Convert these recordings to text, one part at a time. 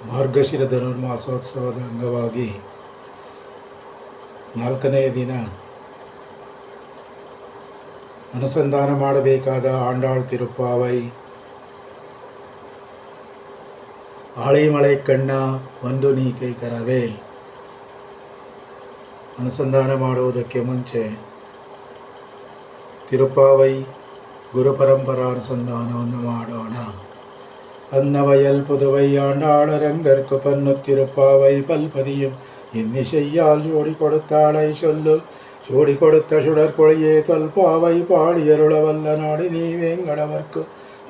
ಮಾರ್ಗಶಿರ ಧನುರ್ಮಾಸೋತ್ಸವದ ಅಂಗವಾಗಿ 4ನೇ ದಿನ ಅನುಸಂಧಾನ ಮಾಡಬೇಕಾದ ಆಂಡಾಳ್ ತಿರುಪ್ಪಾವೈ ಆಳಿಮಳೆ ಕಣ್ಣ ಒಂದು ನೀ ಕೈ ಕರವೇಲ್. ಅನುಸಂಧಾನ ಮಾಡುವುದಕ್ಕೆ ಮುಂಚೆ ತಿರುಪ್ಪಾವೈ ಗುರುಪರಂಪರಾ ಅನುಸಂಧಾನವನ್ನು ಮಾಡೋಣ. அன்னவயல் புதுவை ஆண்டாளரங்கற்கு பன்னு திருப்பாவை பல்பதியும் இன்னிசையால் சூடி கொடுத்தாளை சொல்லு. சூடி கொடுத்த சுடற்கொழியே தொல்பாவை பாடியருள வல்ல நாடு நீ வேங்கடவர்க்கு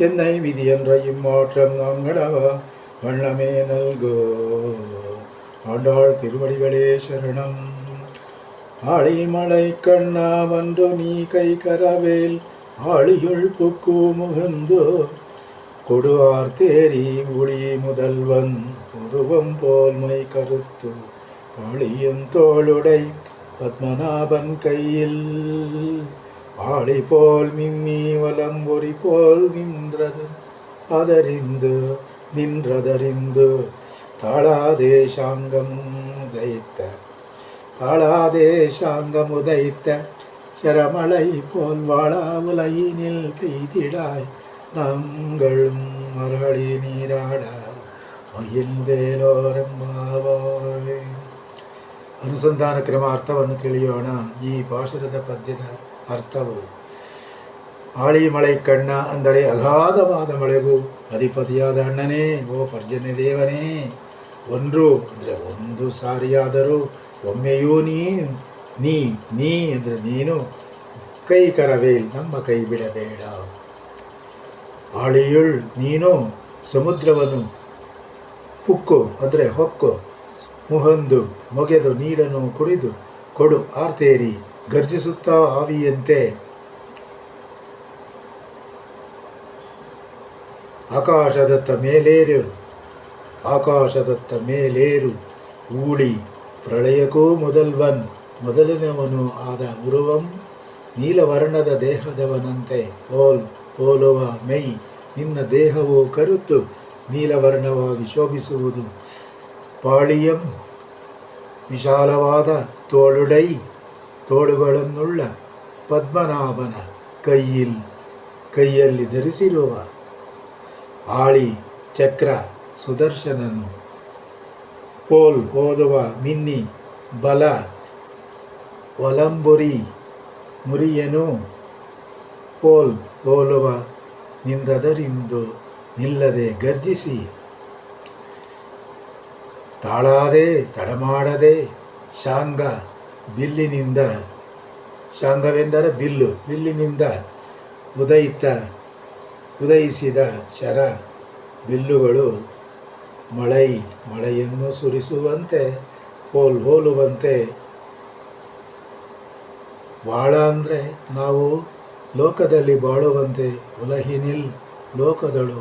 என்னை விதி என்ற இம்மாற்றம் நாங்கடவா வண்ணமே நல்கோ. ஆண்டாள் திருவடிகளே சரணம். ஆழிமலை கண்ணா வந்து நீ கை கரவேல் ஆழியுள் புக்கு முகுந்து கொடுவார் தேரி ஒளி முதல்வன் உருவம் போல் மை கருத்து பாளியந்தோளுடை பத்மநாபன் கையில் ஆளி போல் மிம்மி வலம்பொறி போல் நின்றதறிந்து தாளாதேசாங்கம் உதைத்த சரமலை போல் வாழா உலகினில் பெய்திடாய் நாங்களும் மரளி நீராட ಮಹಿಂದೇಲೋರೆಂಬಾವಾಯ್. ಅನುಸಂಧಾನ ಕ್ರಮ ಅರ್ಥವನ್ನು ತಿಳಿಯೋಣ. ಈ ಪಾಶುರದ ಪದ್ಯದ ಅರ್ಥವು ಆಳಿಮಳೆ ಕಣ್ಣ ಅಂದರೆ ಅಗಾಧವಾದ ಮಳೆಗೂ ಅಧಿಪತಿಯಾದ ಅಣ್ಣನೇ, ಓ ಪರ್ಜನ್ಯ ದೇವನೇ, ಅಂದರೆ ಒಂದು ಸಾರಿಯಾದರೂ ಒಮ್ಮೆಯೂ ನೀ ಅಂದರೆ ನೀನು ಕೈ ಕರವೇಲ್ ನಮ್ಮ ಕೈ ಬಿಡಬೇಡ. ಆಳಿಯುಳ್ ನೀನು ಸಮುದ್ರವನ್ನು ಪುಕ್ಕು ಅಂದರೆ ಹೊಕ್ಕು ಮುಹಂದು ಮೊಗೆದು ನೀರನ್ನು ಕುಡಿದು ಕೊಡು ಆರ್ತೇರಿ ಗರ್ಜಿಸುತ್ತಾ ಆವಿಯಂತೆ ಆಕಾಶದತ್ತ ಮೇಲೇರು ಊಳಿ ಪ್ರಳಯಕ್ಕೂ ಮೊದಲಿನವನು ಆದ ಉರುವಂ ನೀಲವರ್ಣದ ದೇಹದವನಂತೆ ಹೋಲುವ ಮೈ ನಿನ್ನ ದೇಹವು ಕರುತು ನೀಲವರ್ಣವಾಗಿ ಶೋಭಿಸುವುದು. ಪಾಳಿಯಂ ವಿಶಾಲವಾದ ತೋಳುಗಳನ್ನುಳ್ಳ ಪದ್ಮನಾಭನ ಕೈಯಲ್ಲಿ ಧರಿಸಿರುವ ಆಳಿ ಚಕ್ರ ಸುದರ್ಶನನು ಹೋಲುವ ಮಿನ್ನಿ ಬಲ ಒಲಂಬುರಿ ಮುರಿಯನು ಹೋಲುವ ನಿಂದ್ರದರಿಂದು ನಿಲ್ಲದೆ ಗರ್ಜಿಸಿ ತಾಳಾದೆ ತಡಮಾಡದೆ ಶಾಂಗವೆಂದರೆ ಬಿಲ್ಲಿನಿಂದ ಉದಯಿಸಿದ ಶರ ಬಿಲ್ಲುಗಳು ಮಳೆಯನ್ನು ಸುರಿಸುವಂತೆ ಹೋಲುವಂತೆ. ಬಾಳ ಅಂದರೆ ನಾವು ಲೋಕದಲ್ಲಿ ಬಾಳುವಂತೆ, ಉಲಹಿನಿಲ್ ಲೋಕದಳು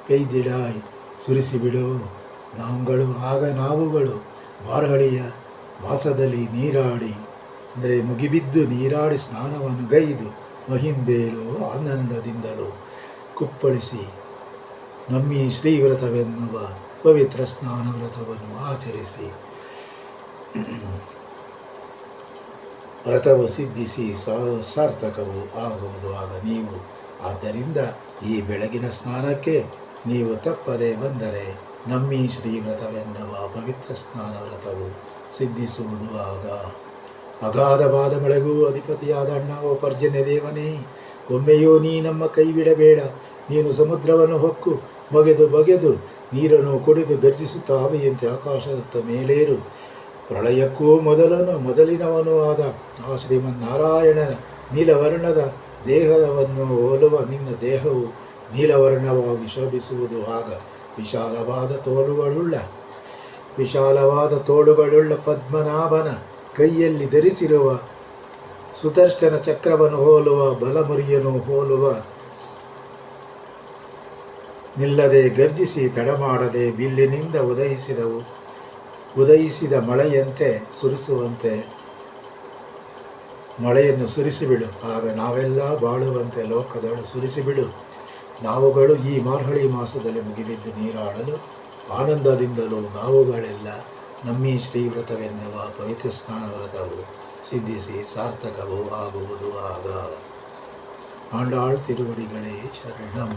ಪೆಯ್ದಿಡಾಯ್ ಸುರಿಸಿಬಿಡು ನಾವುಗಳು ಮಾರ್ಗಳಿಯ ಮಾಸದಲ್ಲಿ ನೀರಾಡಿ ಅಂದರೆ ಮುಗಿಬಿದ್ದು ನೀರಾಡಿ ಸ್ನಾನವನ್ನು ಗೈದು ಮಹಿಂದೇಲು ಆನಂದದಿಂದಲೂ ಕುಪ್ಪಳಿಸಿ ನಮ್ಮಿ ಶ್ರೀವ್ರತವೆನ್ನುವ ಪವಿತ್ರ ಸ್ನಾನ ವ್ರತವನ್ನು ಆಚರಿಸಿ ವ್ರತವು ಸಿದ್ಧಿಸಿ ಸಾರ್ಥಕವು ಆಗುವುದು ಆಗ ನೀವು. ಆದ್ದರಿಂದ ಈ ಬೆಳಗಿನ ಸ್ನಾನಕ್ಕೆ ನೀವು ತಪ್ಪದೆ ಬಂದರೆ ನಮ್ಮಿ ಶ್ರೀವ್ರತವೆನ್ನುವ ಪವಿತ್ರ ಸ್ನಾನ ವ್ರತವು ಸಿದ್ಧಿಸುವುದು ಆಗ. ಅಗಾಧವಾದ ಮಳೆಗೂ ಅಧಿಪತಿಯಾದ ಅಣ್ಣ, ಓ ಪರ್ಜನ್ಯ ದೇವನೇ, ಒಮ್ಮೆಯೂ ನೀ ನಮ್ಮ ಕೈ ಬಿಡಬೇಡ. ನೀನು ಸಮುದ್ರವನ್ನು ಹೊಕ್ಕು ಬಗೆದು ನೀರನ್ನು ಕುಡಿದು ಗರ್ಜಿಸುತ್ತಾ ಆವಿಯಂತೆ ಆಕಾಶದತ್ತ ಮೇಲೇರು. ಪ್ರಳಯಕ್ಕೂ ಮೊದಲಿನವನೂ ಆದ ಆ ಶ್ರೀಮನ್ನಾರಾಯಣನ ನೀಲವರ್ಣದ ದೇಹವನ್ನು ಹೋಲುವ ನಿನ್ನ ದೇಹವು ನೀಲವರ್ಣವಾಗಿ ಶೋಭಿಸುವುದು ಆಗ. ವಿಶಾಲವಾದ ತೋಳುಗಳುಳ್ಳ ಪದ್ಮನಾಭನ ಕೈಯಲ್ಲಿ ಧರಿಸಿರುವ ಸುದರ್ಶನ ಚಕ್ರವನ್ನು ಹೋಲುವ ಬಲಮುರಿಯನು ಹೋಲುವ ನಿಲ್ಲದೆ ಗರ್ಜಿಸಿ ತಡಮಾಡದೆ ಬಿಲ್ಲಿನಿಂದ ಉದಯಿಸಿದ ಮಳೆಯಂತೆ ಸುರಿಸುವಂತೆ ಮಳೆಯನ್ನು ಸುರಿಸಿಬಿಡು. ಆಗ ನಾವೆಲ್ಲ ಬಾಳುವಂತೆ ಲೋಕದಳು ಸುರಿಸಿಬಿಡು. ನಾವುಗಳು ಈ ಮಾರ್ಹಳಿ ಮಾಸದಲ್ಲಿ ಮುಗಿಬಿದ್ದು ನೀರಾಡಲು ಆನಂದದಿಂದಲೂ ನಾವುಗಳೆಲ್ಲ ನಮ್ಮೀ ಶ್ರೀವ್ರತವೆನ್ನುವ ಪವಿತ್ರ ಸ್ನಾನ ವ್ರತವು ಸಿದ್ಧಿಸಿ ಸಾರ್ಥಕವೂ ಆಗುವುದು ಆಗ. ಆಂಡಾಳ್ ತಿರುವಡಿಗಳೇ ಶರಣಂ.